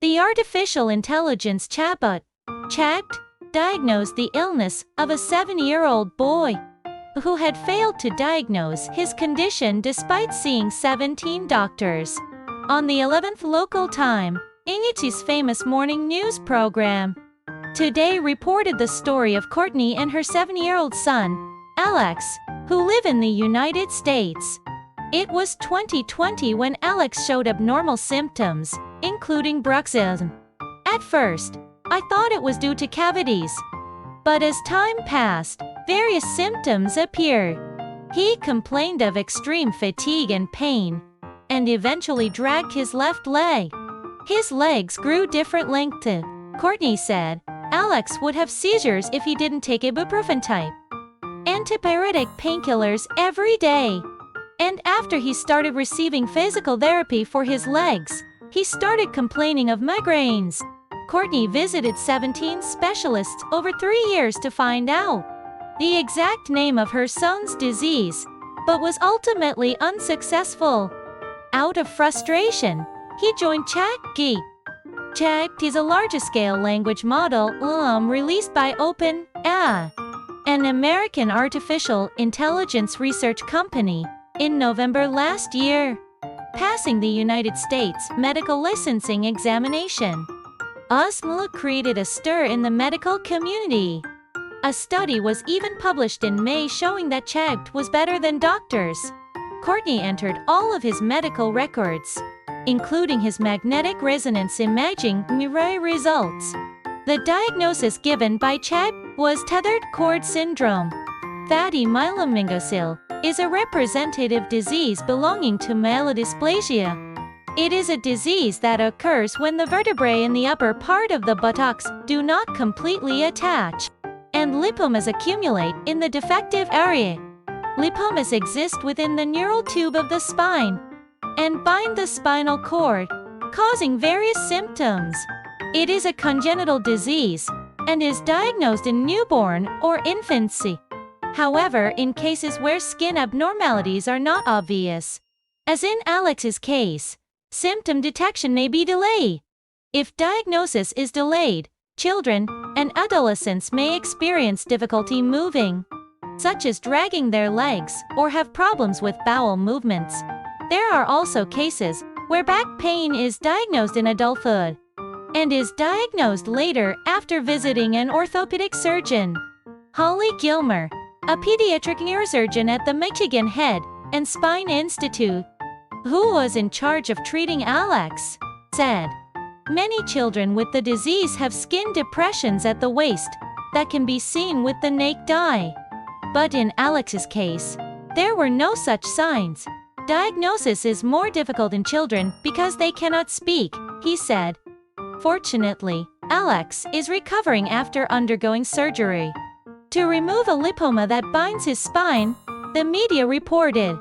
The artificial intelligence chatbot, Chat, diagnosed the illness of a 7-year-old boy who had failed to diagnose his condition despite seeing 17 doctors. On the 11th local time, Ingiti's famous morning news program, Today reported the story of Courtney and her 7-year-old son, Alex, who live in the United States. It was 2020 when Alex showed abnormal symptoms, including bruxism. At first, I thought it was due to cavities. But as time passed, various symptoms appeared. He complained of extreme fatigue and pain, and eventually dragged his left leg. His legs grew different length. Courtney said, Alex would have seizures if he didn't take ibuprofen-type antipyretic painkillers every day. And after he started receiving physical therapy for his legs, he started complaining of migraines. Courtney visited 17 specialists over 3 years to find out the exact name of her son's disease, but was ultimately unsuccessful. Out of frustration, he joined 챗GPT. 챗GPT is a large-scale language model released by OpenAI, an American artificial intelligence research company, in November last year, passing the United States medical licensing examination. USMLA created a stir in the medical community. A study was even published in May showing that 챗GPT was better than doctors. Courtney entered all of his medical records, including his magnetic resonance imaging MRI results. The diagnosis given by 챗GPT was tethered cord syndrome. Fatty myelomyelofibrosis is a representative disease belonging to myelodysplasia. It is a disease that occurs when the vertebrae in the upper part of the buttocks do not completely attach, and lipomas accumulate in the defective area. Lipomas exist within the neural tube of the spine and bind the spinal cord, causing various symptoms. It is a congenital disease and is diagnosed in newborn or infancy. However, in cases where skin abnormalities are not obvious, as in Alex's case, symptom detection may be delayed. If diagnosis is delayed, children and adolescents may experience difficulty moving, such as dragging their legs or have problems with bowel movements. There are also cases where back pain is diagnosed in adulthood and is diagnosed later after visiting an orthopedic surgeon. Holly Gilmer, a pediatric neurosurgeon at the Michigan Head and Spine Institute, who was in charge of treating Alex, said, Many children with the disease have skin depressions at the waist that can be seen with the naked eye. But in Alex's case, there were no such signs. Diagnosis is more difficult in children because they cannot speak, he said. Fortunately, Alex is recovering after undergoing surgery to remove a lipoma that binds his spine, the media reported.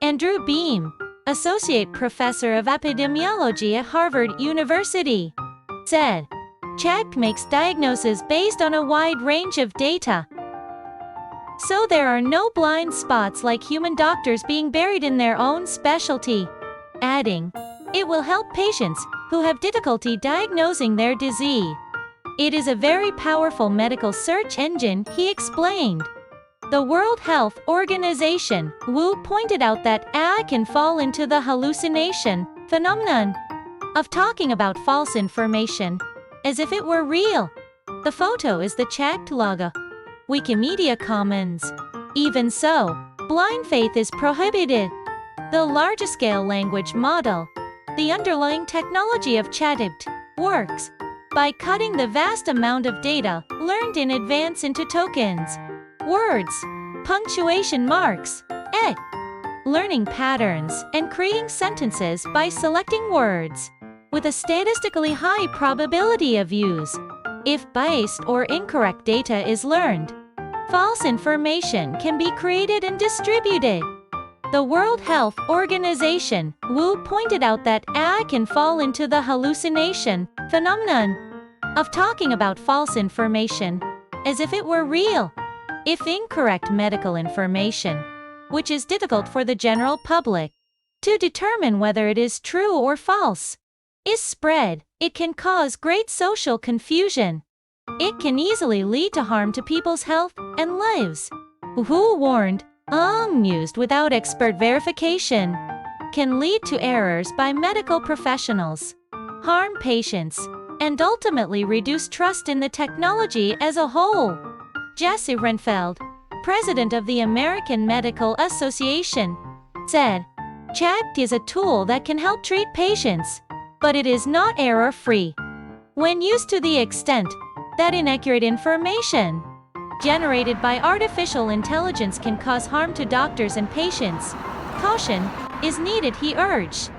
Andrew Beam, associate professor of epidemiology at Harvard University, said, 챗GPT makes diagnoses based on a wide range of data. So there are no blind spots like human doctors being buried in their own specialty. Adding, it will help patients who have difficulty diagnosing their disease. It is a very powerful medical search engine, he explained. The World Health Organization, WHO, pointed out that AI can fall into the hallucination phenomenon of talking about false information as if it were real. The photo is the 챗GPT logo. Wikimedia Commons. Even so, blind faith is prohibited. The large-scale language model, the underlying technology of 챗GPT, works by cutting the vast amount of data learned in advance into tokens, words, punctuation marks, learning patterns, and creating sentences by selecting words with a statistically high probability of use. If biased or incorrect data is learned, false information can be created and distributed. The World Health Organization, WHO, pointed out that AI can fall into the hallucination phenomenon of talking about false information as if it were real. If incorrect medical information, which is difficult for the general public to determine whether it is true or false, is spread, it can cause great social confusion. It can easily lead to harm to people's health and lives. Who warned, used without expert verification, can lead to errors by medical professionals, harm patients, and ultimately reduce trust in the technology as a whole. Jesse Renfeld, president of the American Medical Association, said, "ChatGPT is a tool that can help treat patients, but it is not error-free. When used to the extent that inaccurate information generated by artificial intelligence can cause harm to doctors and patients, caution is needed," he urged.